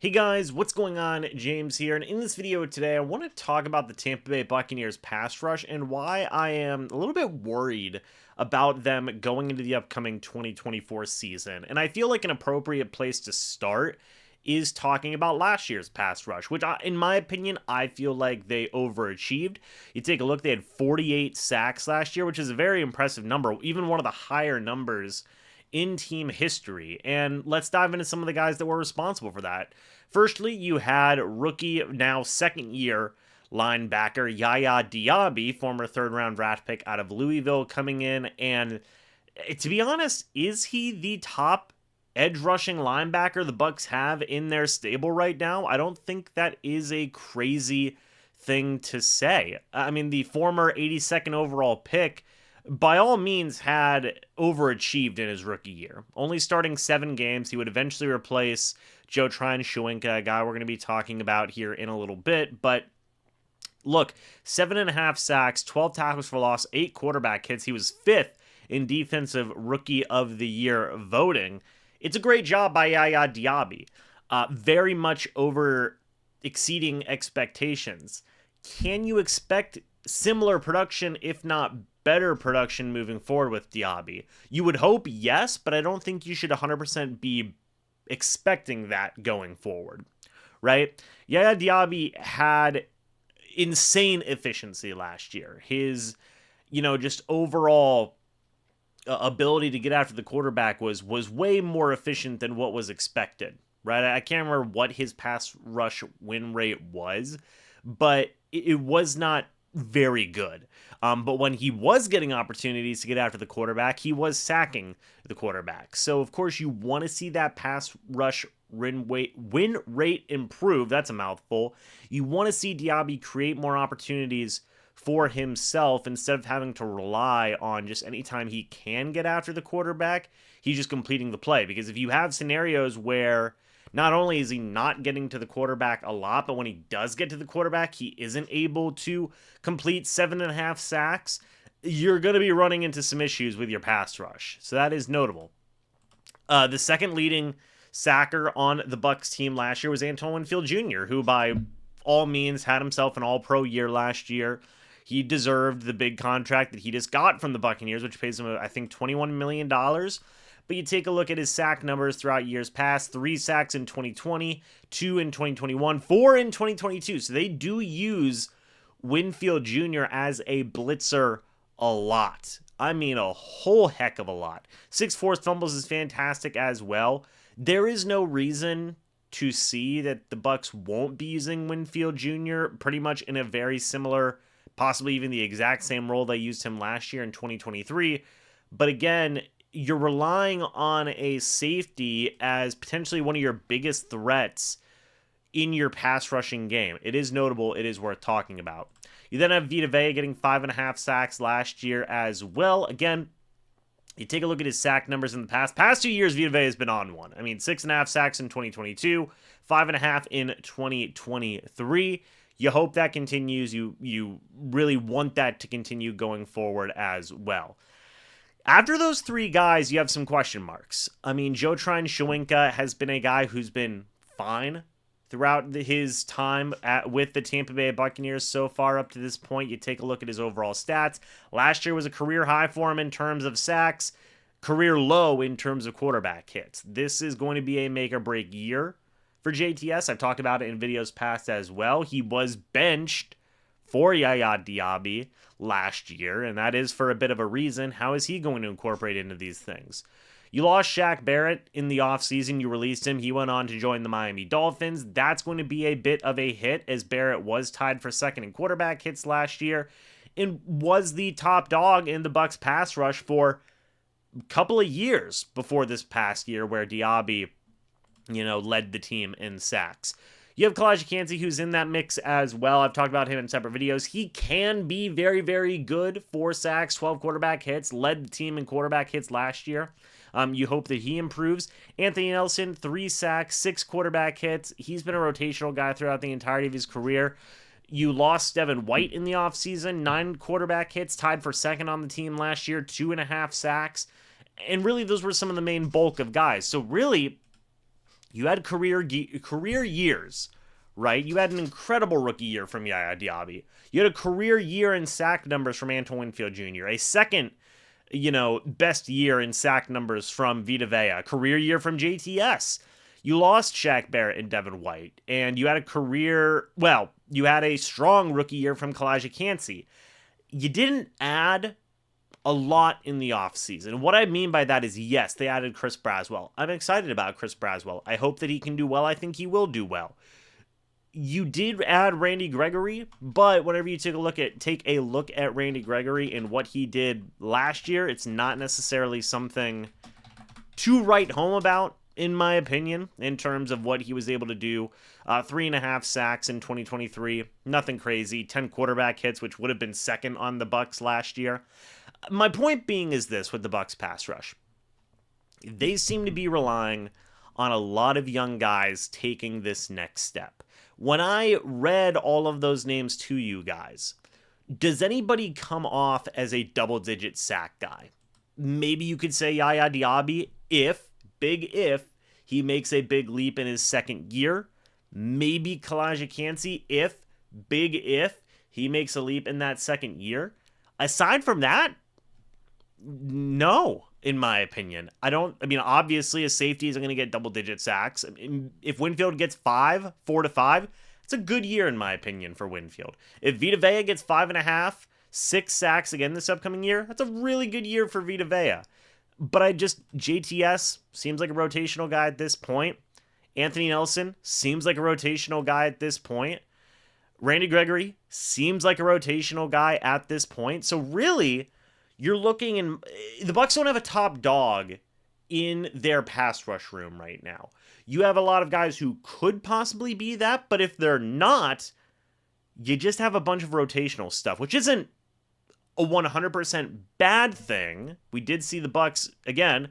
Hey guys, what's going on? James here, and in this video today, I want to talk about the Tampa Bay Buccaneers pass rush and why I am a little bit worried about them going into the upcoming 2024 season. And I feel like an appropriate place to start is talking about last year's pass rush, which in my opinion, I feel like they overachieved. You take a look, they had 48 sacks last year, which is a very impressive number, even one of the higher numbers in team history. And let's dive into some of the guys that were responsible for that. Firstly, you had rookie, now second year linebacker Yaya Diaby, former third round draft pick out of Louisville, coming in. And to be honest, is he the top edge rushing linebacker the Bucs have in their stable right now? I don't think that is a crazy thing to say. I mean, the former 82nd overall pick by all means had overachieved in his rookie year. Only starting 7 games, he would eventually replace Joe Tryon-Shoyinka, a guy we're going to be talking about here in a little bit. But look, 7.5 sacks, 12 tackles for loss, 8 quarterback hits. He was 5th in defensive rookie of the year voting. It's a great job by Yaya Diaby. Very much over exceeding expectations. Can you expect similar production, if not better production, moving forward with Diaby? You would hope yes, but I don't think you should 100% be expecting that going forward, right? Yaya Diaby had insane efficiency last year. His, just overall ability to get after the quarterback was way more efficient than what was expected, right? I can't remember what his pass rush win rate was, but it was not very good. But when he was getting opportunities to get after the quarterback, he was sacking the quarterback. So, of course, you want to see that pass rush win rate improve. That's a mouthful. You want to see Diaby create more opportunities for himself instead of having to rely on just anytime he can get after the quarterback, he's just completing the play. Because if you have scenarios where not only is he not getting to the quarterback a lot, but when he does get to the quarterback, he isn't able to complete 7.5 sacks, you're going to be running into some issues with your pass rush. So that is notable. The second leading sacker on the Bucs team last year was Antoine Winfield Jr., who by all means had himself an all-pro year last year. He deserved the big contract that he just got from the Buccaneers, which pays him, I think, $21 million. But you take a look at his sack numbers throughout years past: 3 sacks in 2020, 2 in 2021, 4 in 2022. So they do use Winfield Jr. as a blitzer a lot. I mean, a whole heck of a lot. 6 forced fumbles is fantastic as well. There is no reason to see that the Bucs won't be using Winfield Jr. pretty much in a very similar, possibly even the exact same role they used him last year in 2023. But again, you're relying on a safety as potentially one of your biggest threats in your pass rushing game. It is notable. It is worth talking about. You then have Vita Vea getting 5.5 sacks last year as well. Again, you take a look at his sack numbers in the past 2 years, Vita Vea has been on one. I mean, 6.5 sacks in 2022, 5.5 in 2023. You hope that continues. You really want that to continue going forward as well. After those 3 guys, you have some question marks. I mean, Joe Tryon-Shoyinka has been a guy who's been fine throughout his time with the Tampa Bay Buccaneers so far up to this point. You take a look at his overall stats. Last year was a career high for him in terms of sacks, career low in terms of quarterback hits. This is going to be a make-or-break year for JTS. I've talked about it in videos past as well. He was benched for Yaya Diaby last year, and that is for a bit of a reason. How is he going to incorporate into these things? You lost Shaq Barrett in the offseason. You released him. He went on to join the Miami Dolphins. That's going to be a bit of a hit, as Barrett was tied for second in quarterback hits last year and was the top dog in the Bucs pass rush for a couple of years before this past year, where Diaby, led the team in sacks. You have Kalijah Kancey, who's in that mix as well. I've talked about him in separate videos. He can be very, very good. 4 sacks, 12 quarterback hits, led the team in quarterback hits last year. You hope that he improves. Anthony Nelson, 3 sacks, 6 quarterback hits. He's been a rotational guy throughout the entirety of his career. You lost Devin White in the offseason, 9 quarterback hits, tied for second on the team last year, 2.5 sacks. And really, those were some of the main bulk of guys. So really, You had career years, right? You had an incredible rookie year from Yaya Diaby. You had a career year in sack numbers from Antoine Winfield Jr., a second, best year in sack numbers from Vita Vea, career year from JTS. You lost Shaq Barrett and Devin White, and you had you had a strong rookie year from Kalijah Kancey. You didn't add a lot in the offseason. What I mean by that is, yes, they added Chris Braswell. I'm excited about Chris Braswell. I hope that he can do well. I think he will do well. You did add Randy Gregory, but whenever you take a look at Randy Gregory and what he did last year, it's not necessarily something to write home about, in my opinion, in terms of what he was able to do. 3.5 sacks in 2023, nothing crazy. 10 quarterback hits, which would have been second on the Bucs last year. My point being is this with the Bucs pass rush. They seem to be relying on a lot of young guys taking this next step. When I read all of those names to you guys, does anybody come off as a double-digit sack guy? Maybe you could say Yaya Diaby if he makes a big leap in his second year. Maybe Kalijah Kancey if he makes a leap in that second year. Aside from that, no, in my opinion. Obviously a safety isn't going to get double-digit sacks. If Winfield gets 4 to 5, it's a good year in my opinion for Winfield. If Vita Vea gets 5.5, 6 sacks again this upcoming year, that's a really good year for Vita Vea. But JTS seems like a rotational guy at this point. Anthony Nelson seems like a rotational guy at this point. Randy Gregory seems like a rotational guy at this point. So really, you're looking, and the Bucs don't have a top dog in their pass rush room right now. You have a lot of guys who could possibly be that, but if they're not, you just have a bunch of rotational stuff, which isn't a 100% bad thing. We did see the Bucs, again,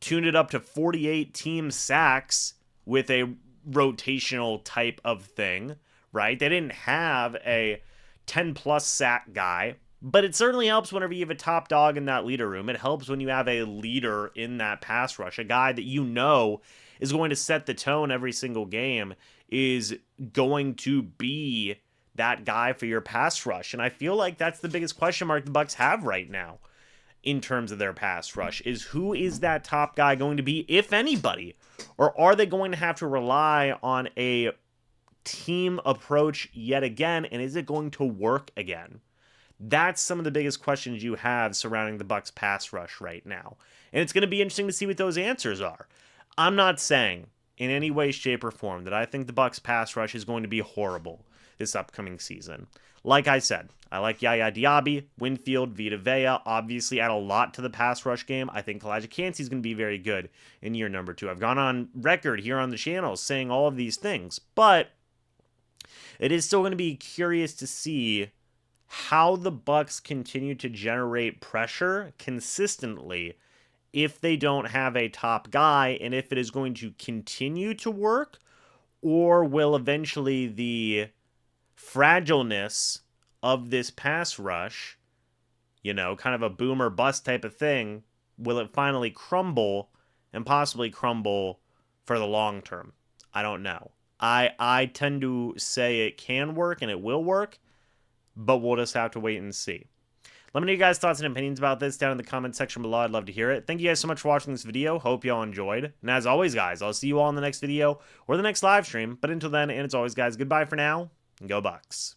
tune it up to 48 team sacks with a rotational type of thing, right? They didn't have a 10-plus sack guy, but it certainly helps whenever you have a top dog in that leader room. It helps when you have a leader in that pass rush, a guy that you know is going to set the tone every single game, is going to be that guy for your pass rush. And I feel like that's the biggest question mark the Bucs have right now in terms of their pass rush, is who is that top guy going to be, if anybody? Or are they going to have to rely on a team approach yet again, and is it going to work again? That's some of the biggest questions you have surrounding the Bucs pass rush right now. And it's going to be interesting to see what those answers are. I'm not saying in any way, shape, or form that I think the Bucs pass rush is going to be horrible this upcoming season. Like I said, I like Yaya Diaby, Winfield, Vita Vea, obviously add a lot to the pass rush game. I think Kalijah Kancey is going to be very good in year number 2. I've gone on record here on the channel saying all of these things, but it is still going to be curious to see how the Bucs continue to generate pressure consistently if they don't have a top guy, and if it is going to continue to work, or will eventually the fragileness of this pass rush, kind of a boom or bust type of thing, will it finally crumble, and possibly crumble for the long term? I don't know. I tend to say it can work and it will work, but we'll just have to wait and see. Let me know your guys' thoughts and opinions about this down in the comment section below. I'd love to hear it. Thank you guys so much for watching this video. Hope you all enjoyed. And as always, guys, I'll see you all in the next video or the next live stream. But until then, and as always, guys, goodbye for now, and go Bucs.